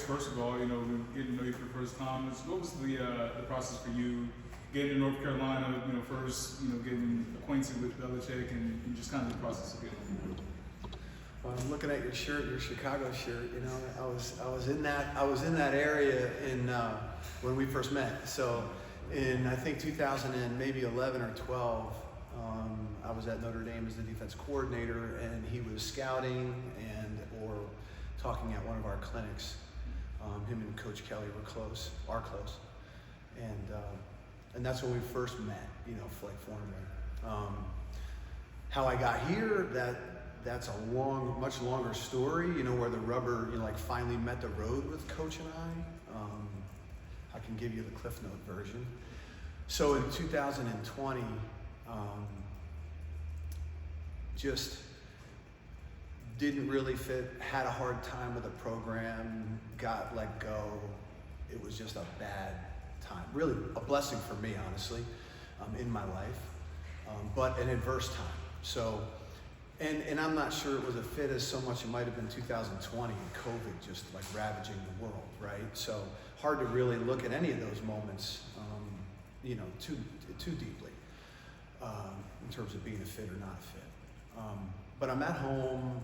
first of all, getting to know you for the first time, what was the process for you getting to North Carolina? First, getting acquainted with Belichick and just kind of the process of getting on board. Well, I'm looking at your shirt, your Chicago shirt. I was in that area in when we first met. So in I think 2000 and maybe 11 or 12, I was at Notre Dame as the defense coordinator, and he was scouting or talking at one of our clinics. Him and Coach Kelly are close, and that's when we first met. Formally. How I got here, that's a much longer story. Where the rubber, finally met the road with Coach and I. I can give you the Cliff Note version. So in 2020, just didn't really fit, had a hard time with the program, got let go. It was just a bad time. Really a blessing for me, honestly, in my life, but an adverse time. So, and I'm not sure it was a fit as so much. It might have been 2020 and COVID just like ravaging the world, right? So hard to really look at any of those moments, too deeply in terms of being a fit or not a fit. But I'm at home.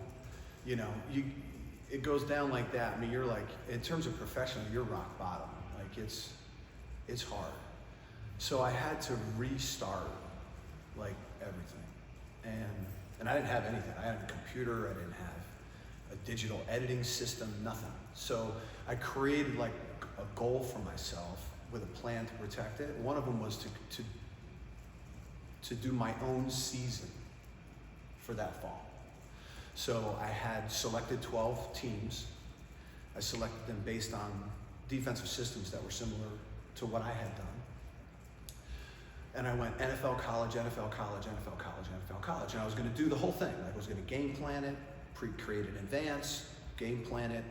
It goes down like that. I mean, you're like, in terms of professional, you're rock bottom. Like it's hard. So I had to restart like everything. And I didn't have anything. I had a computer, I didn't have a digital editing system, nothing. So I created like a goal for myself with a plan to protect it. One of them was to do my own season for that fall. So I had selected 12 teams. I selected them based on defensive systems that were similar to what I had done. And I went NFL, college, NFL, college, NFL, college, NFL, college. And I was going to do the whole thing. I was going to game plan it, create in advance, game plan it.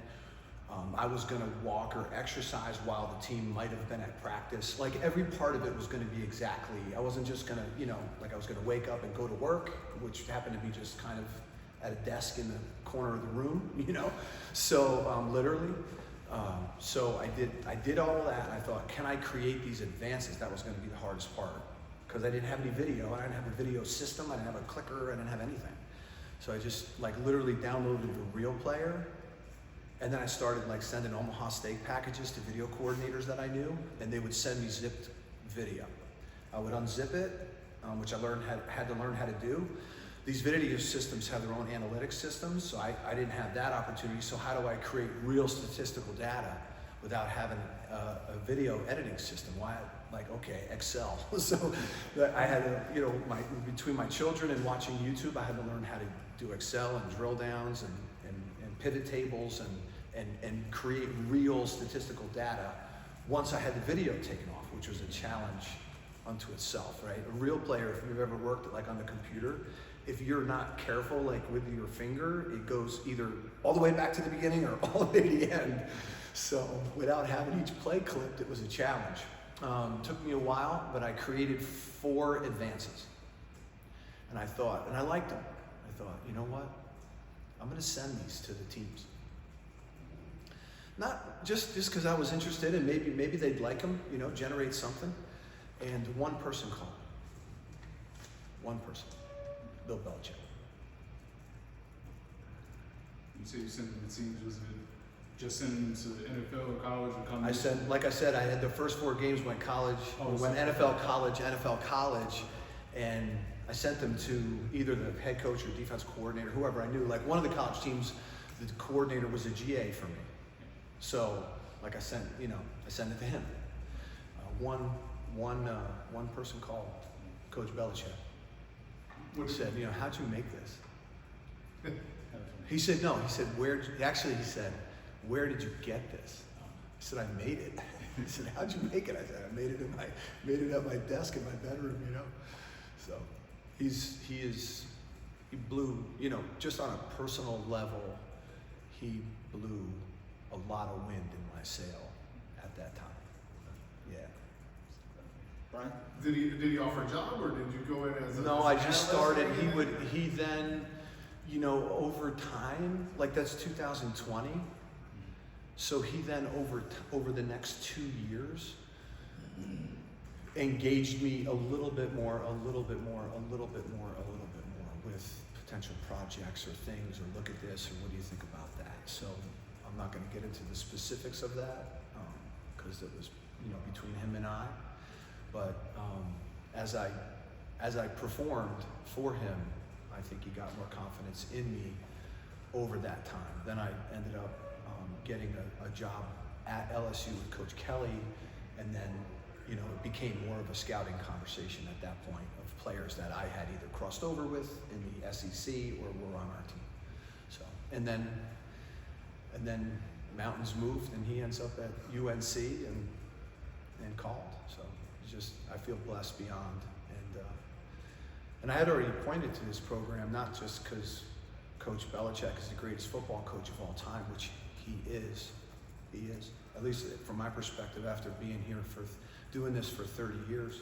I was going to walk or exercise while the team might have been at practice. Like every part of it was going to be exactly, I wasn't just going to, I was going to wake up and go to work, which happened to be just kind of at a desk in the corner of the room, So literally, so I did all of that. I thought, can I create these advances? That was going to be the hardest part because I didn't have any video. I didn't have a video system. I didn't have a clicker. I didn't have anything. So I just literally downloaded the Real Player, and then I started sending Omaha steak packages to video coordinators that I knew, and they would send me zipped video. I would unzip it, which I had to learn how to do. These video systems have their own analytics systems, so I didn't have that opportunity. So how do I create real statistical data without having a video editing system? Why? Excel. So I had to, between my children and watching YouTube, I had to learn how to do Excel and drill downs and pivot tables and create real statistical data once I had the video taken off, which was a challenge unto itself, right? A Real Player, if you've ever worked on the computer, if you're not careful, with your finger, it goes either all the way back to the beginning or all the way to the end. So without having each play clipped, it was a challenge. Took me a while, but I created 4 advances. And I thought, and I liked them. I thought, you know what? I'm going to send these to the teams. Not just because I was interested and maybe they'd like them, generate something. And one person called. One person. Bill Belichick. You say you sent them to teams. Was it just sending them to the NFL or college or combination? Like I said, I had the first 4 games went college, went NFL, college, and I sent them to either the head coach or defense coordinator, whoever I knew. One of the college teams, the coordinator was a GA for me. So, I sent it to him. One person called, Coach Belichick. He said, how'd you make this? He said, no. He said, where did you get this? I said, I made it. He said, how'd you make it? I said, I made it at my desk in my bedroom, So he blew, just on a personal level, he blew a lot of wind in my sail at that time. Yeah. Right? Did he offer a job, or did you go in as a... No, I just started. He then, over time, that's 2020. So he then over the next 2 years engaged me a little bit more with potential projects or things, or look at this, or what do you think about that? So I'm not going to get into the specifics of that because it was, between him and I. But as I performed for him, I think he got more confidence in me over that time. Then I ended up getting a job at LSU with Coach Kelly, and then it became more of a scouting conversation at that point of players that I had either crossed over with in the SEC or were on our team. So and then Mountains moved, and he ends up at UNC and called. So I feel blessed beyond. And I had already pointed to this program, not just because Coach Belichick is the greatest football coach of all time, which he is, at least from my perspective, after being here doing this for 30 years.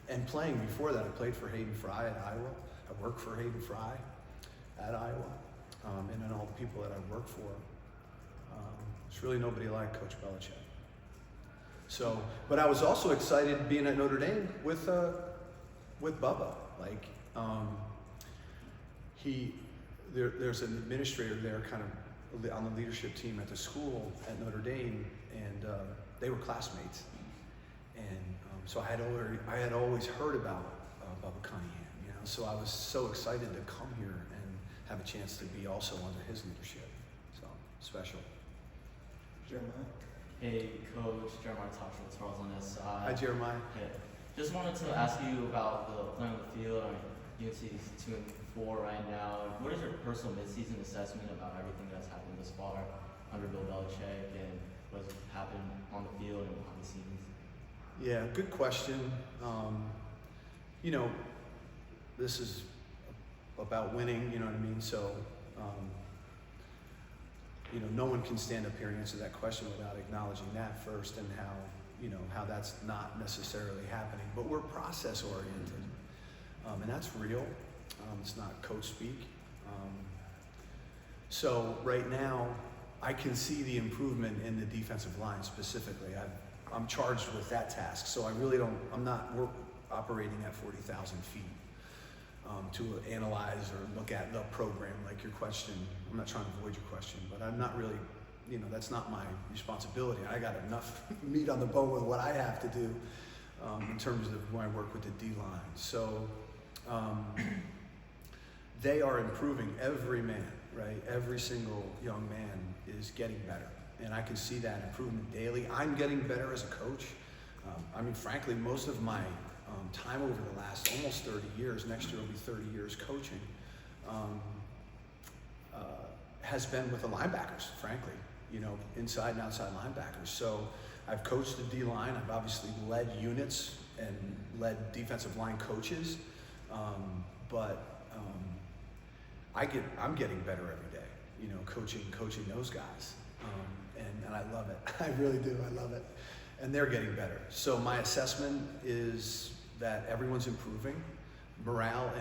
And playing before that, I played for Hayden Fry at Iowa. I worked for Hayden Fry at Iowa, and then all the people that I worked for. There's really nobody like Coach Belichick. So, but I was also excited being at Notre Dame with Bubba. There's an administrator there kind of on the leadership team at the school at Notre Dame, and they were classmates. And so I had always heard about Bubba Cunningham, so I was so excited to come here and have a chance to be also under his leadership. So special. Jeremiah? Hey, Coach. Jeremiah Tosh with Charles on this side. Hi, Jeremiah. Hey. Just wanted to ask you about the playing on the field. UNC is 2-4 right now. What is your personal midseason assessment about everything that's happened this far under Bill Belichick and what's happened on the field and behind the scenes? Yeah, good question. This is about winning, you know what I mean? So, no one can stand up here and answer that question without acknowledging that first, and how that's not necessarily happening. But we're process oriented, and that's real. It's not coach speak. So right now, I can see the improvement in the defensive line specifically. I'm charged with that task, so we're operating at 40,000 feet to analyze or look at the program like your question. I'm not trying to avoid your question, but I'm not really, that's not my responsibility. I got enough meat on the bone with what I have to do in terms of when I work with the D-line. So they are improving. Every man, right? Every single young man is getting better. And I can see that improvement daily. I'm getting better as a coach. Frankly, most of my time over the last almost 30 years, next year will be 30 years coaching, has been with the linebackers, frankly, inside and outside linebackers. So I've coached the D-line. I've obviously led units and led defensive line coaches. But I'm getting better every day, coaching those guys. And I love it. I really do. I love it. And they're getting better. So my assessment is that everyone's improving. Morale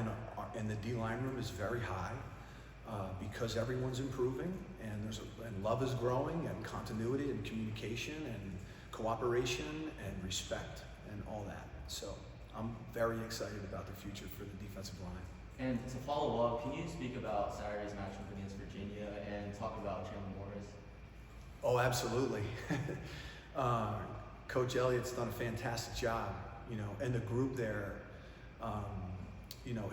in the D-line room is very high because everyone's improving, and love is growing, and continuity and communication and cooperation and respect and all that. So I'm very excited about the future for the defensive line. And to follow up, can you speak about Saturday's matchup against Virginia and talk about Chandler Morris? Oh, absolutely. Coach Elliott's done a fantastic job, and the group there,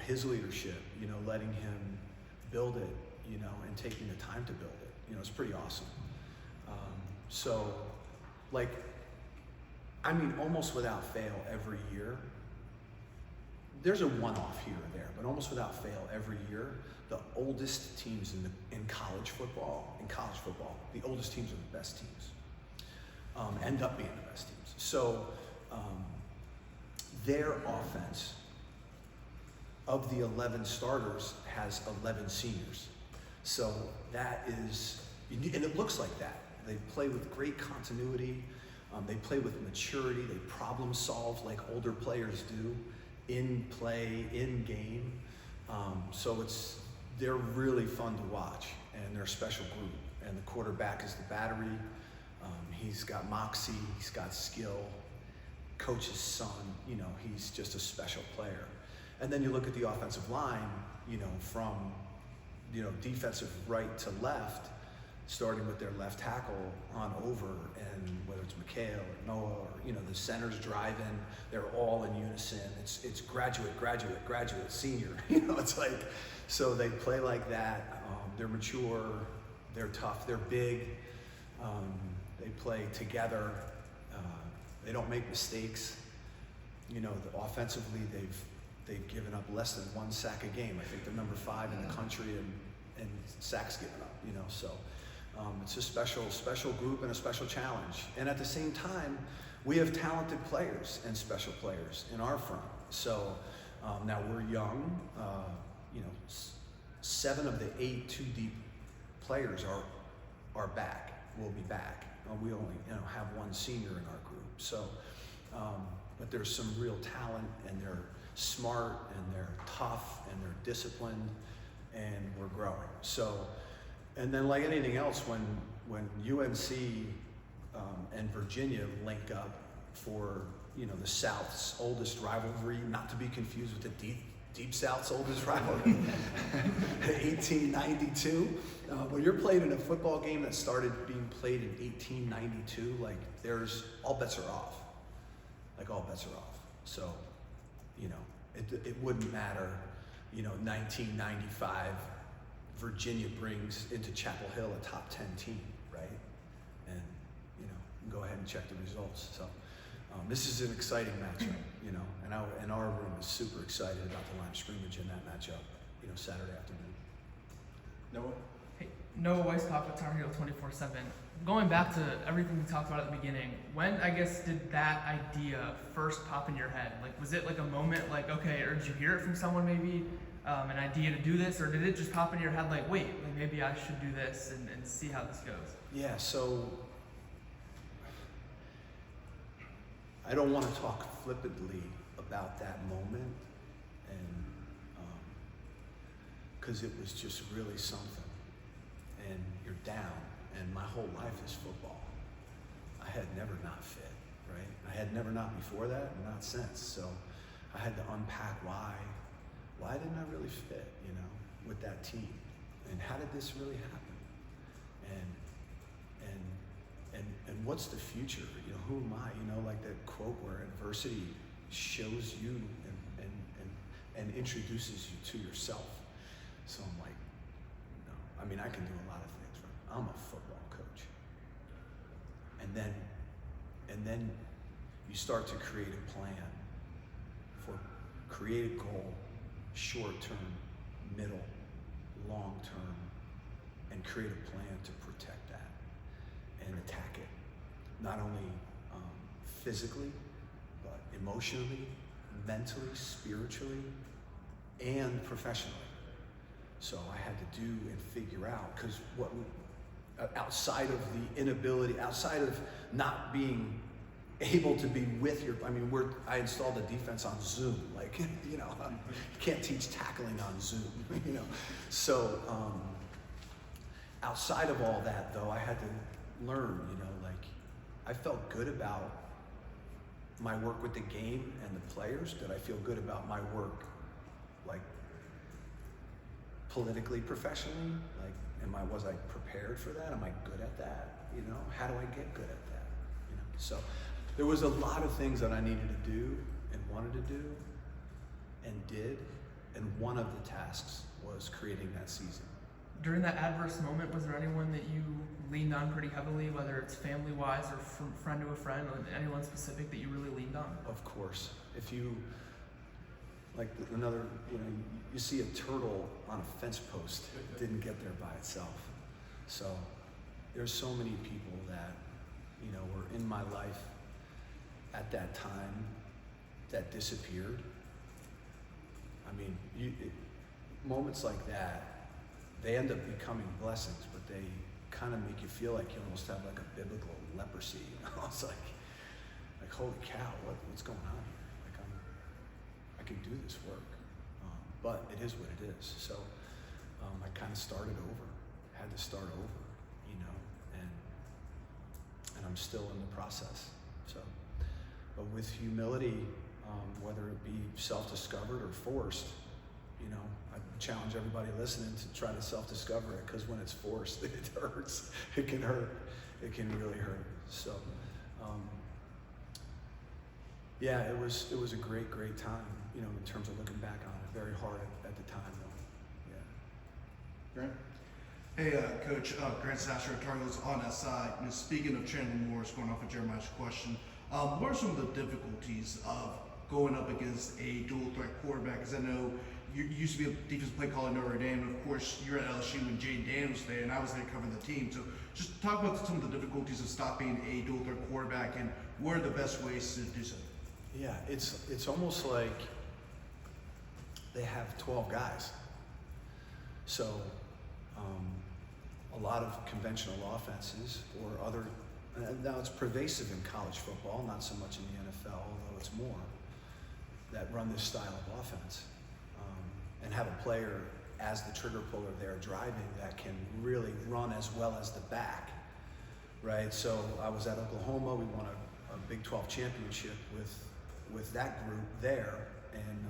his leadership, letting him build it, and taking the time to build it, it's pretty awesome. Almost without fail every year, there's a one-off here or there, but almost without fail every year, the oldest teams in college football, the oldest teams are the best teams, end up being the best teams. So their offense of the 11 starters has 11 seniors. So that is, and it looks like that. They play with great continuity. They play with maturity. They problem solve like older players do in play, in game. So they're really fun to watch, and they're a special group. And the quarterback is the battery. He's got moxie, he's got skill. Coach's son, you know, he's just a special player. And then you look at the offensive line, you know, from, you know, defensive right to left, starting with their left tackle on over, and whether it's McHale or Noah or, you know, the centers drive in, they're all in unison. It's graduate, graduate, graduate, senior. You know, it's like, so they play like that. They're mature, they're tough, they're big. They play together. They don't make mistakes. You know, offensively, they've given up less than 1 sack a game. I think they're number 5 in the country in sacks given up. You know, so it's a special group and a special challenge. And at the same time, we have talented players and special players in our front. So now we're young. You know, 7 of the 8 2-deep players are back. Will be back. We only, you know, have 1 senior in our group. So, but there's some real talent, and they're smart, and they're tough, and they're disciplined, and we're growing. So, and then like anything else, when UNC and Virginia link up for, you know, the South's oldest rivalry, not to be confused with the Deep South's oldest rivalry, 1892. When you're playing in a football game that started being played in 1892, like there's, all bets are off. Like all bets are off. So, you know, it wouldn't matter, you know, 1995, Virginia brings into Chapel Hill a top 10 team, right? And, you know, go ahead and check the results. So this is an exciting matchup, you know, and our room is super excited about the line of scrimmage in that matchup, you know, Saturday afternoon. Noah? Hey, Noah Weisskopf with Tar Heel 24/7. Going back to everything we talked about at the beginning, when, I guess, did that idea first pop in your head? Like, was it like a moment, like, okay, or did you hear it from someone maybe, an idea to do this, or did it just pop in your head like, wait, like maybe I should do this and see how this goes? Yeah, so I don't want to talk flippantly about that moment, and because it was just really something, and you're down, and my whole life is football. I had never not fit, right? I had never not before that, and not since. So I had to unpack why didn't I really fit, you know, with that team, and how did this really happen, and what's the future? You know, who am I? You know, like that quote where adversity shows you and introduces you to yourself. So I'm like, no, I mean, I can do a lot of things, right? I'm a football coach. And then you start to create a plan create a goal, short term, middle, long term, and create a plan to protect that and attack it. Not only physically, but emotionally, mentally, spiritually, and professionally. So I had to do and figure out, because outside of the inability, outside of not being able to be with your, I installed a defense on Zoom, like, you can't teach tackling on Zoom, So outside of all that though, I had to learn, I felt good about my work with the game and the players. Did I feel good about my work, politically, professionally? Was I prepared for that? Am I good at that? How do I get good at that? So there was a lot of things that I needed to do and wanted to do and did, and one of the tasks was creating that season. During that adverse moment, was there anyone that you leaned on pretty heavily, whether it's family-wise or from friend to a friend, or anyone specific that you really leaned on? Of course. If you, you see a turtle on a fence post, it didn't get there by itself. So there's so many people that, were in my life at that time that disappeared. Moments like that, they end up becoming blessings, but they kind of make you feel like you almost have like a biblical leprosy. It's like holy cow, what's going on here? I can do this work, but it is what it is. So I kind of started over, had to start over, and I'm still in the process. So, but with humility, whether it be self-discovered or forced, you know, I challenge everybody listening to try to self-discover it, because when it's forced, it hurts. It can hurt. It can really hurt. So, yeah, it was a great time, you know, in terms of looking back on it. Very hard at the time, though. Yeah. Grant? Hey, Coach, Grant Sasser, Tar Heels on that side. You know, speaking of Chandler Morris, going off of Jeremiah's question, what are some of the difficulties of going up against a dual threat quarterback? Because I know you used to be a defensive play caller at Notre Dame, and of course you're at LSU when Jay Dan was there, and I was there covering the team. So just talk about some of the difficulties of stopping a dual threat quarterback, and what are the best ways to do so? Yeah, it's almost like they have 12 guys. So a lot of conventional offenses or other, now it's pervasive in college football, not so much in the NFL, although it's more, that run this style of offense. And have a player as the trigger puller there driving that can really run as well as the back, right? So I was at Oklahoma, we won a Big 12 championship with that group there, and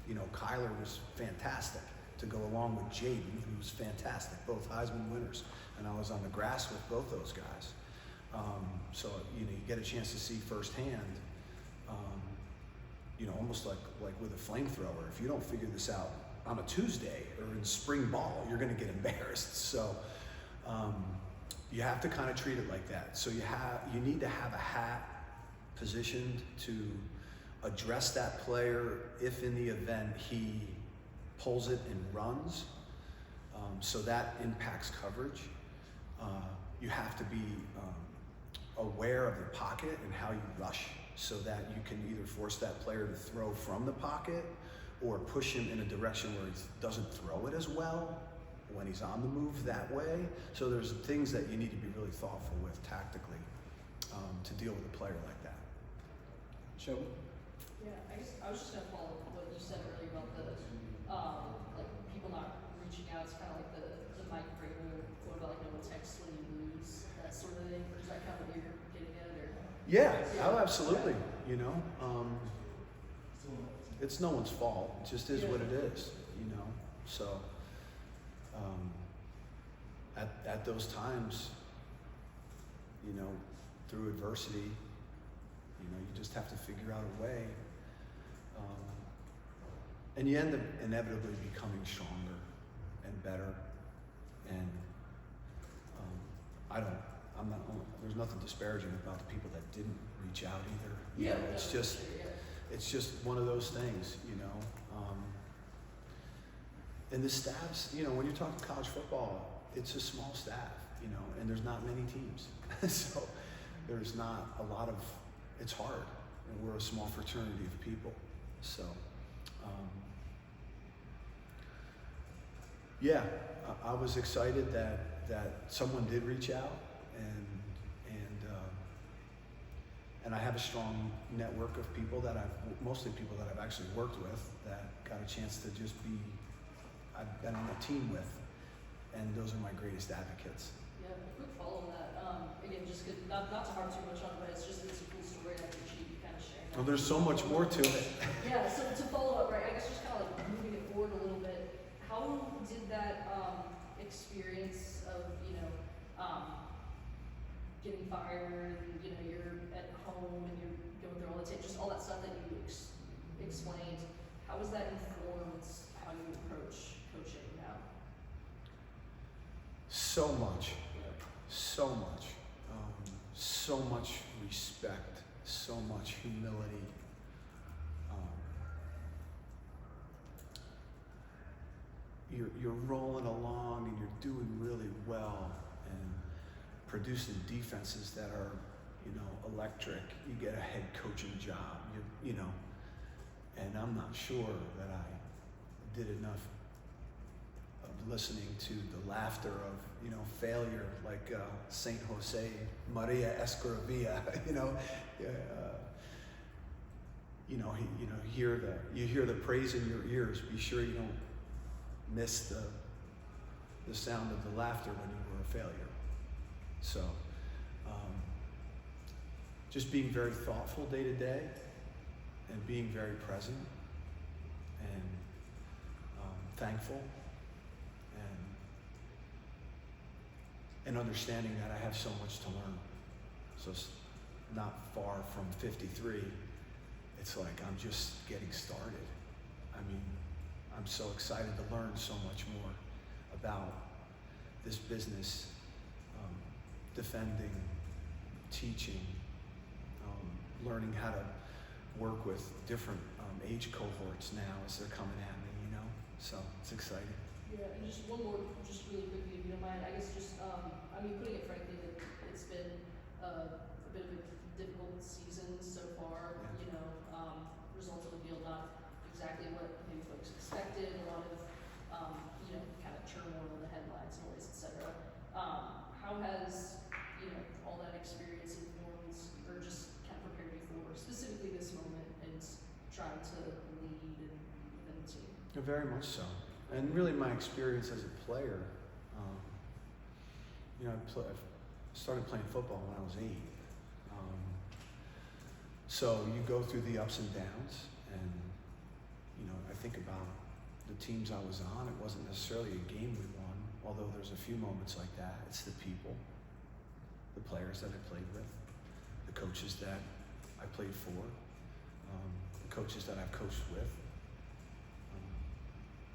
you know, Kyler was fantastic to go along with Jaden, who was fantastic, both Heisman winners, and I was on the grass with both those guys. So you know, you get a chance to see firsthand, you know, almost like with a flamethrower. If you don't figure this out on a Tuesday or in spring ball, you're going to get embarrassed. So you have to kind of treat it like that. So you need to have a hat positioned to address that player if in the event he pulls it and runs. So that impacts coverage. You have to be aware of the pocket and how you rush, so that you can either force that player to throw from the pocket or push him in a direction where he doesn't throw it as well when he's on the move that way. So there's things that you need to be really thoughtful with tactically to deal with a player like that. Shelby? Yeah, I was just gonna follow up what you said earlier about the like people not reaching out. It's kind of like the Mike Vrabel quote about like no one texts when you lose, that sort of thing. Is that kind of what you're getting at, or? Yeah, oh, absolutely. You know, it's no one's fault. It just is what it is. You know, so at those times, you know, through adversity, you know, you just have to figure out a way, and you end up inevitably becoming stronger and better. And there's nothing disparaging about the people that didn't reach out either. You know, it's just one of those things, you know. And the staffs, you know, when you're talking college football, it's a small staff, you know, and there's not many teams. So there's not a lot of, it's hard. And we're a small fraternity of people. So, yeah, I was excited that someone did reach out, and I have a strong network of people mostly people that I've actually worked with, that got a chance to just I've been on a team with, and those are my greatest advocates. Yeah, a quick follow on that. Again, just not to harp too much on it, but it's a cool story that you kind of sharing. Well, there's so much more to it. Yeah, so to follow up, right, I guess just kind of like moving it forward a little bit, how did that experience of, you know, getting fired, and, you know, you're at home and you're going through all the tape, just all that stuff that you explained, how has that informed how you approach coaching now? So much, so much respect, so much humility. You're rolling along and you're doing really well and producing defenses that are, you know, electric. You get a head coaching job, you know, and I'm not sure that I did enough of listening to the laughter of, you know, failure, like Saint Jose Maria Escoravilla, you know, you hear the praise in your ears. Be sure you don't miss the sound of the laughter when you were a failure. So just being very thoughtful day to day and being very present and thankful and understanding that I have so much to learn. So it's not far from 53. It's like I'm just getting started. I mean, I'm so excited to learn so much more about this business, defending, teaching, learning how to work with different age cohorts now as they're coming at me, you know? So it's exciting. Yeah, and just one more, just really quickly, if you don't mind. I guess just, I mean, putting it frankly, that it's been a bit of a difficult season so far. Yeah. You know, results on the field not exactly what maybe folks expected. A lot of, you know, kind of turmoil in the headlines, noise, etc. How has, you know, all that experience informed or just kind of prepared you for specifically this moment and trying to lead and within the team? Very much so. And really my experience as a player, you know, I started playing football when I was 8. So you go through the ups and downs, and, you know, I think about the teams I was on. It wasn't necessarily a game we won, although there's a few moments like that. It's the people, the players that I played with, the coaches that I played for, the coaches that I've coached with.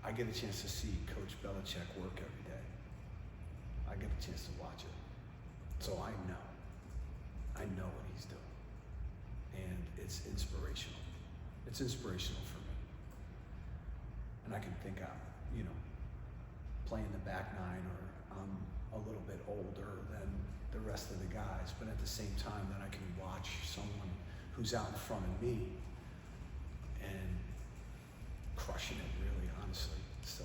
I get a chance to see Coach Belichick work every day. I get a chance to watch it. So I know what he's doing. And it's inspirational. It's inspirational for me. And I can think I'm, you know, playing the back nine, or I'm a little bit older than the rest of the guys, but at the same time that I can watch someone who's out in front of me and crushing it, really, honestly. So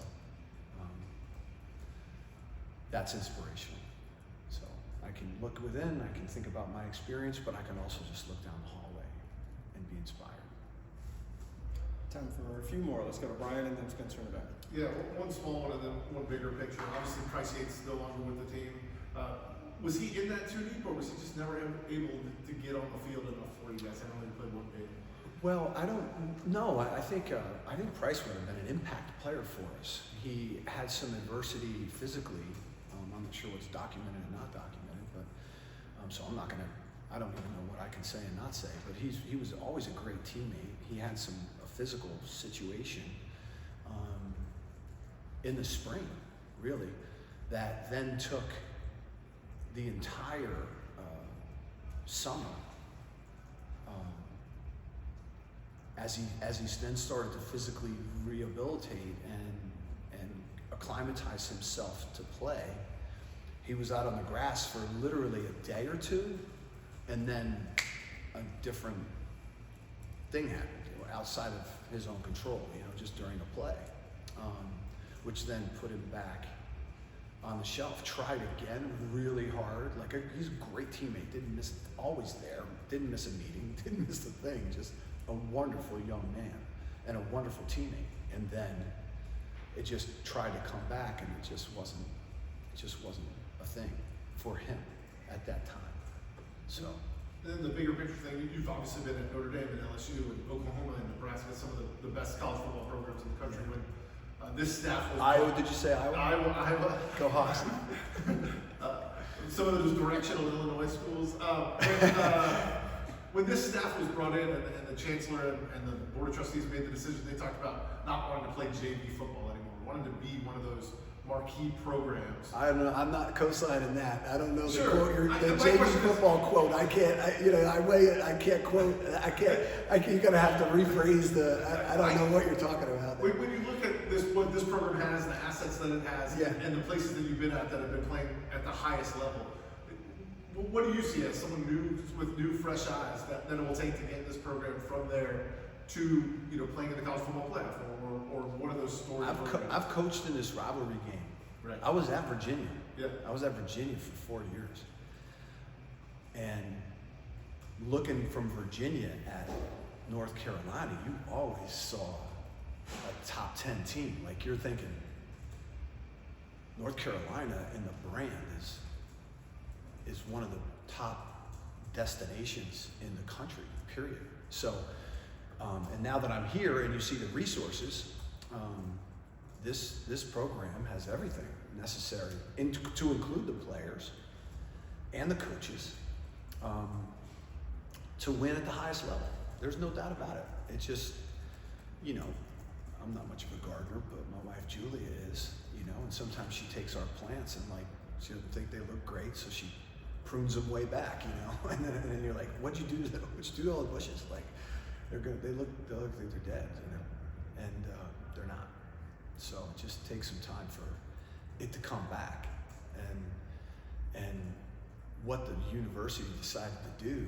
that's inspirational. So I can look within, I can think about my experience, but I can also just look down the hallway and be inspired. Time for a few more. Let's go to Brian and then Spencer in the back. Yeah, one small one and then one bigger picture. Obviously, Price Yates no longer with the team. Was he in that too deep, or was he just never able to get on the field enough for you guys? I only played one game. Well, I don't know. I think Price would have been an impact player for us. He had some adversity physically. I'm not sure what's documented and not documented, but so I don't even know what I can say and not say. But he was always a great teammate. He had a physical situation in the spring, really, that then took the entire summer. As he then started to physically rehabilitate and acclimatize himself to play, he was out on the grass for literally a day or two, and then a different thing happened, you know, outside of his own control, you know, just during a play, which then put him back on the shelf. Tried again really hard. He's a great teammate, always there, didn't miss a meeting, didn't miss a thing, just a wonderful young man and a wonderful teammate. And then it just tried to come back, and it just wasn't a thing for him at that time. So. And then the bigger picture thing, you've obviously been at Notre Dame and LSU and Oklahoma and Nebraska, some of the best college football programs in the country. When this staff was Iowa, did you say Iowa? Iowa. Go Hawks. Some of those directional Illinois schools. When this staff was brought in and the chancellor and the board of trustees made the decision, they talked about not wanting to play JV football anymore, wanting to be one of those marquee programs. I don't know. I'm not co-signing that. I don't know the Sure. quote. The JV football quote. I can't. I can't quote. I can't. You're gonna have to rephrase the. I don't know what you're talking about. When you look at this, what this program has, the assets that it has, Yeah. and the places that you've been at that have been playing at the highest level, what do you see as someone new with new, fresh eyes that it will take to get this program from there to playing in the college football playoff or one of those stories? I've coached in this rivalry game. Right. I was at Virginia. Yeah. I was at Virginia for 4 years. And looking from Virginia at North Carolina, you always saw a top 10 team. Like, you're thinking North Carolina in the brand is one of the top destinations in the country, period. So, and now that I'm here and you see the resources, this program has everything necessary, to include the players and the coaches, to win at the highest level. There's no doubt about it. It's just, you know, I'm not much of a gardener, but my wife Julia is, you know, and sometimes she takes our plants and like, she doesn't think they look great, so she prunes them way back, you know, and then you're like, what'd you do to them? What'd you do to all the bushes? Like, they look like they're dead, you know, and they're not. So it just takes some time for it to come back, and what the university decided to do,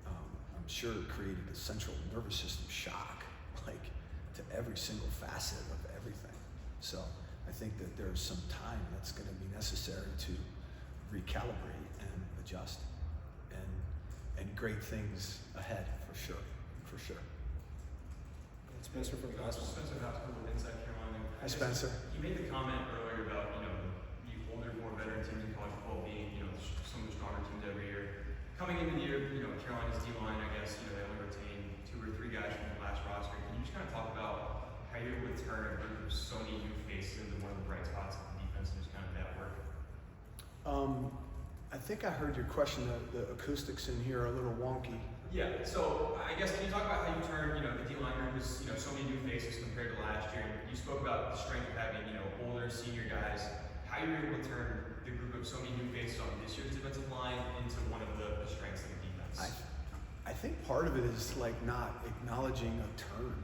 I'm sure it created a central nervous system shock, like to every single facet of everything. So I think that there's some time that's going to be necessary to recalibrate and adjust, and great things ahead for sure. Spencer for the last one. Spencer Hospital with Inside Carolina. Hi, Spencer. You made the comment earlier about, you know, the older, more veteran teams in college football being, you know, some of the stronger teams every year. Coming into the year, you know, Carolina's D-line, I guess, you know, they only retained 2 or 3 guys from the last roster. Can you just kind of talk about how you're able to turn a group of so many new faces into one of the bright spots of the defense and just kind of that work? I think I heard your question. The acoustics in here are a little wonky. Yeah, so I guess can you talk about how you turned, you know, the D-line group is, you know, so many new faces compared to last year. You spoke about the strength of having, you know, older senior guys. How you were able to turn the group of so many new faces on this year's defensive line into one of the strengths of the defense? I think part of it is like not acknowledging a turn.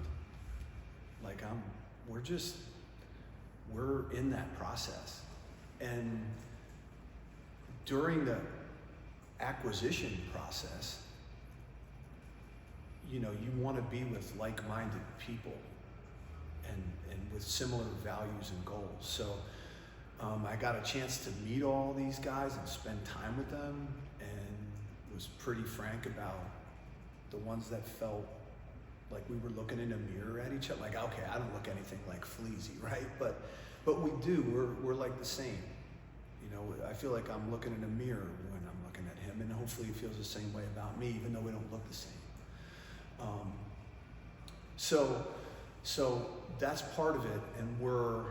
Like we're in that process, and during the acquisition process, you know, you want to be with like-minded people and with similar values and goals. So I got a chance to meet all these guys and spend time with them, and was pretty frank about the ones that felt like we were looking in a mirror at each other. Like, okay, I don't look anything like Fleazy, right? But we do. We're like the same. You know, I feel like I'm looking in a mirror when I'm looking at him, and hopefully he feels the same way about me, even though we don't look the same. So that's part of it, and we're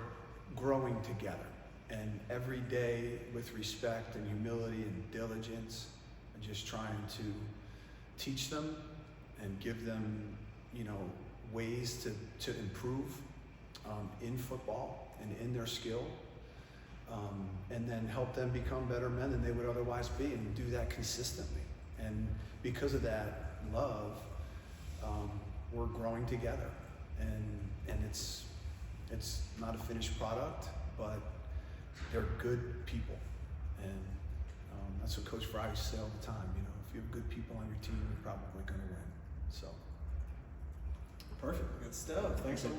growing together. And every day with respect and humility and diligence, and just trying to teach them and give them, you know, ways to improve in football and in their skill, and then help them become better men than they would otherwise be, and do that consistently. And because of that love, we're growing together, and it's not a finished product, but they're good people, and that's what Coach Fry used to say all the time. You know, if you have good people on your team, you're probably going to win. So Perfect. Good stuff. Thanks so much.